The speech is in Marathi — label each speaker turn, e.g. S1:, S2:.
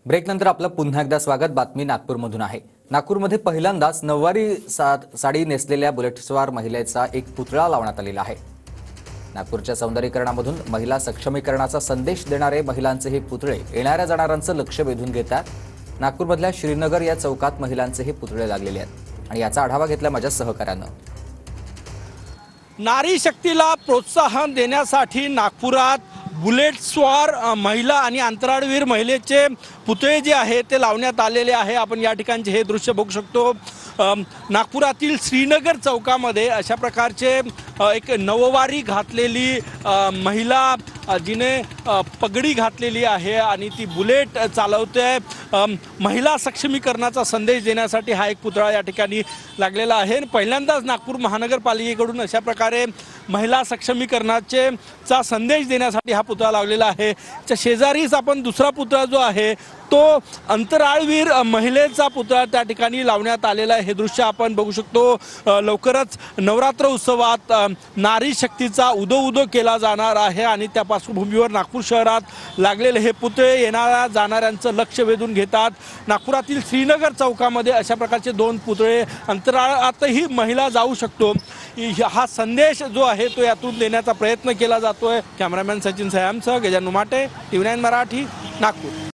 S1: ब्रेकनंतर आपलं पुन्हा एकदा स्वागत। बातमी नागपूरमधून आहे। नागपूरमध्ये पहिल्यांदाच नऊवारी साडी नेसलेल्या बुलेटस्वार महिलेचा एक पुतळा लावण्यात आलेला आहे। नागपूरच्या सौंदर्यीकरणामधून महिला सक्षमीकरणाचा संदेश देणारे महिलांचे हे पुतळे येणाऱ्या जाणाऱ्यांचं लक्ष वेधून घेतात। नागपूरमधल्या श्रीनगर या चौकात महिलांचे हे पुतळे लागलेले आहेत आणि याचा आढावा घेतला माझ्या सहकाऱ्यानं।
S2: नारी शक्तीला प्रोत्साहन देण्यासाठी नागपुरात बुलेटस्वार महिला आणि अंतराळवीर महिलेचे पुतळे जे आहे ते लावण्यात आलेले आहे। आपण या ठिकाणचे हे दृश्य बघू शकतो। नागपुरातील श्रीनगर चौकामध्ये अशा प्रकारचे एक नववारी घातलेली महिला जिने पगडी घातलेली आहे आणि ती बुलेट चालवते। महिला सक्षमीकरणाचा संदेश देण्यासाठी हा एक पुतळा या ठिकाणी लागलेला आहे। पहिल्यांदाच नागपूर महानगरपालिकेकडून अशा प्रकारे महिला सक्षमीकरणाचा संदेश देण्यासाठी हा पुतळा लावलेला आहे। त्या शेजारीच आपण दुसरा पुतळा जो आहे तो अंतराळवीर महिलेचा पुतळा त्या ठिकाणी लावण्यात आलेला आहे। हे दृश्य आपण बघू शकतो। लवकरच नवरात्र उत्सवात नारी शक्तीचा उदो केला जाणार आहे आणि त्या पार्श्वभूमीवर नागपूर शहरात लागलेले हे पुतळे येणाऱ्या जाणाऱ्यांचं लक्ष वेधून घेतात। नागपुरातील श्रीनगर चौकामध्ये अशा प्रकारचे दोन पुतळे अंतराळातही महिला जाऊ शकतो हा संदेश जो आहे तो यातून देण्याचा प्रयत्न केला जातोय। कॅमेरामॅन सचिन सयामसह गजानन उमाटे, TV9 मराठी, नागपूर।